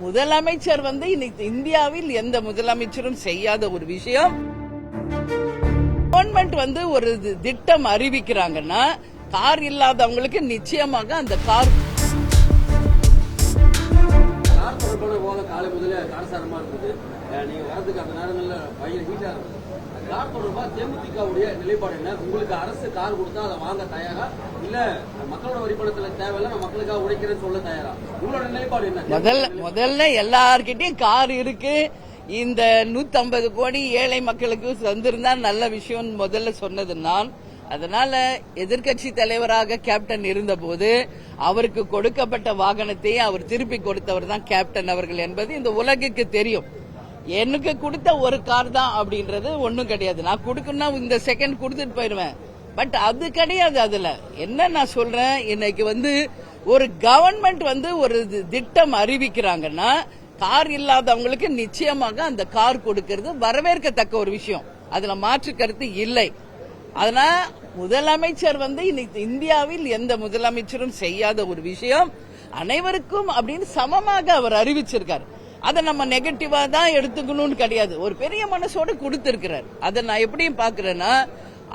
முதலமைச்சர் இன்னைக்கு இந்தியாவில் எந்த முதலமைச்சரும் செய்யாத ஒரு விஷயம். கவர்மெண்ட் ஒரு திட்டம் அறிவிக்கிறாங்கன்னா கார் இல்லாதவங்களுக்கு நிச்சயமாக அந்த கார் தொடர்பான விவாதம் காலை முதல்ல காரசாரமா இருந்தது. நீங்க வரதுக்கு அந்த நேரங்கள்ல பயங்கர ஹீட்டா இருந்தது. கார் தொடர்பா தேமுதிகவுடைய நிலைப்பாடு என்ன? உங்களுக்கு அரசு கார் கொடுத்தா அதை வாங்க தயாரா, இல்ல மக்களோட வரிப்பணத்துல தேவையில்ல நான் மக்களுக்காக உழைக்கிறேன்னு சொல்ல தயாரா? உங்களோட நிலைப்பாடு என்ன? முதல்ல எல்லார்கிட்டயும் கார் இருக்கு. இந்த 150 கோடி ஏழை மக்களுக்கு தந்திருந்தா நல்ல விஷயம் முதல்ல சொன்னது நான். அதனால எதிர்கட்சி தலைவராக கேப்டன் இருந்தபோது அவருக்கு கொடுக்கப்பட்ட வாகனத்தை அவர் திருப்பி கொடுத்தவர் தான் கேப்டன் அவர்கள் என்பது இந்த உலகுக்கு தெரியும். எனக்கு கொடுத்த ஒரு கார் தான் அப்படின்றது ஒன்னும் கிடையாது. நான் கொடுக்கணும் இந்த செகண்ட் கொடுத்துட்டு போயிருவேன். பட் அது கிடையாது. அதுல என்ன நான் சொல்றேன், இன்னைக்கு ஒரு கவர்மெண்ட் ஒரு திட்டம் அறிவிக்கிறாங்கன்னா கார் இல்லாதவங்களுக்கு நிச்சயமாக அந்த கார் கொடுக்கிறது வரவேற்கத்தக்க ஒரு விஷயம். அதுல மாற்று கருத்து இல்லை. அதனால முதலமைச்சர் இன்னைக்கு இந்தியாவில் எந்த முதலமைச்சரும் செய்யாத ஒரு விஷயம். அனைவருக்கும் அப்படின்னு சமமாக அவர் அறிவிச்சிருக்காரு. அதை நம்ம நெகட்டிவா தான் எடுத்துக்கணும்னு கிடையாது. ஒரு பெரிய மனசோட கொடுத்திருக்கிறார். அதை நான் எப்படியும் பாக்குறேன்னா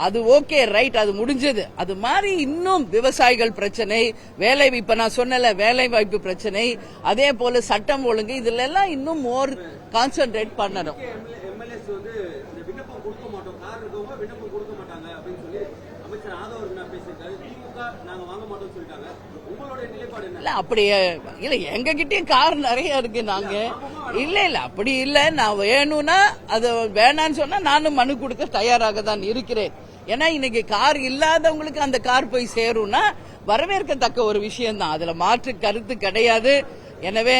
அது ஓகே, ரைட், அது முடிஞ்சது. அது மாதிரி இன்னும் விவசாயிகள் பிரச்சனை, வேலை, இப்ப நான் சொன்னல வேலை வாய்ப்பு பிரச்சனை, அதே போல சட்டம் ஒழுங்கு, இதுல எல்லாம் இன்னும் மோர் கான்சென்ட்ரேட் பண்ணணும். அப்படியே இல்ல, எங்க கிட்டயும் கார் நிறைய இருக்கு. நாங்க இல்ல அப்படி இல்ல. நான் வேணும்னா அது வேணான்னு சொன்னா நானும் மனு கொடுக்க தயாராக தான் இருக்கிறேன். ஏன்னா இன்னைக்கு கார் இல்லாதவங்களுக்கு அந்த கார் போய் சேரும்னா வரவேற்கத்தக்க ஒரு விஷயம் தான். அதுல மாற்று கருத்து கிடையாது. எனவே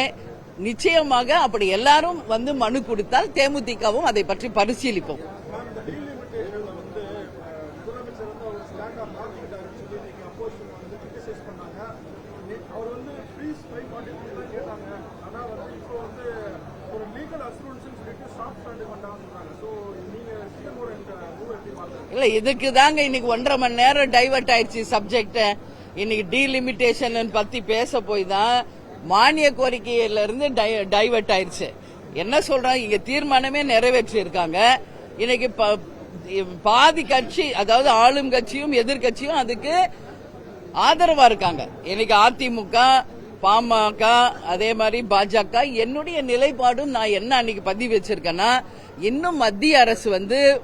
நிச்சயமாக அப்படி எல்லாரும் மனு கொடுத்தால் தேமுதிகவும் அதை பற்றி பரிசீலிப்போம். இல்ல, இதுக்கு தாங்க இன்னைக்கு 1.5 மணி நேரம் டைவர்ட் ஆயிடுச்சு சப்ஜெக்ட். இன்னைக்கு டீலிமிட்டேஷன் பத்தி பேச போய் தான் மானிய கோரிக்கையில இருந்து டைவர்ட் ஆயிடுச்சு. என்ன சொல்றாங்க, இங்க தீர்மானமே நிறைவேற்றி இருக்காங்க. இன்னைக்கு பாதி கட்சி, அதாவது ஆளும் கட்சியும் எதிர்கட்சியும் அதுக்கு ஆதரவா இருக்காங்க. இன்னைக்கு அதிமுக, பாமக, அதே மாதிரி பாஜக. என்னுடைய நிலைப்பாடும் நான் என்ன அன்னைக்கு பதிவு வச்சிருக்கேன்னா, இன்னும் மத்திய அரசு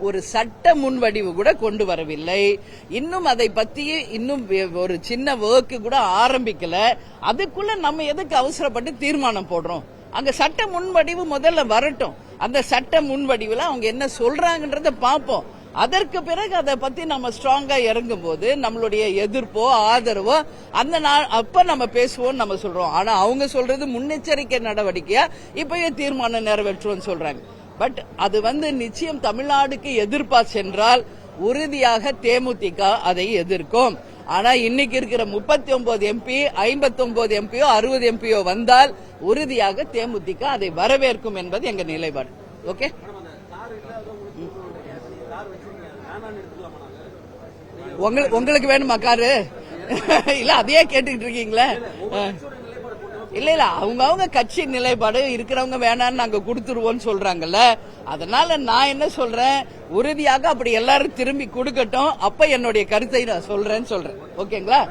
ஒரு சட்ட முன்வடிவு கூட கொண்டு வரவில்லை. இன்னும் அதை பத்தி இன்னும் ஒரு சின்ன ஒர்க் கூட ஆரம்பிக்கல. அதுக்குள்ள நம்ம எதுக்கு அவசரப்பட்டு தீர்மானம் போடுறோம்? அங்க சட்ட முன்வடிவு முதல்ல வரட்டும். அந்த சட்ட முன்வடிவுல அவங்க என்ன சொல்றாங்கன்றத பாப்போம். அதற்கு பிறகு அதை பத்தி நம்ம ஸ்ட்ராங்கா இறங்கும் போது நம்மளுடைய எதிர்ப்போ ஆதரவோ அப்ப நம்ம பேசுவோம் நம்ம சொல்றோம். ஆனா அவங்க சொல்றது முன்னெச்சரிக்கை நடவடிக்கையா இப்பவே தீர்மானம் நிறைவேற்றுவோம் சொல்றாங்க. பட் அது நிச்சயம் தமிழ்நாடுக்கு எதிர்ப்பா சென்றால் உறுதியாக தேமுதிக அதை எதிர்க்கும். ஆனா இன்னைக்கு இருக்கிற 39 எம்பி, 59 எம்பியோ 60 எம்பியோ வந்தால் உறுதியாக தேமுதிக அதை வரவேற்கும் என்பது எங்க நிலைப்பாடு. ஓகே, உங்களுக்கு வேணுமா காரு? இல்ல அதையே கேட்டுக்கிட்டு இருக்கீங்களா? இல்ல அவங்க கட்சி நிலைப்பாடு இருக்கிறவங்க வேணான்னு நாங்க கொடுத்துருவோம் சொல்றாங்கல்ல. அதனால நான் என்ன சொல்றேன், உறுதியாக அப்படி எல்லாரும் திரும்பி கொடுக்கட்டும். அப்ப என்னுடைய கருத்தை நான் சொல்றேன்னு சொல்றேன். ஓகேங்களா?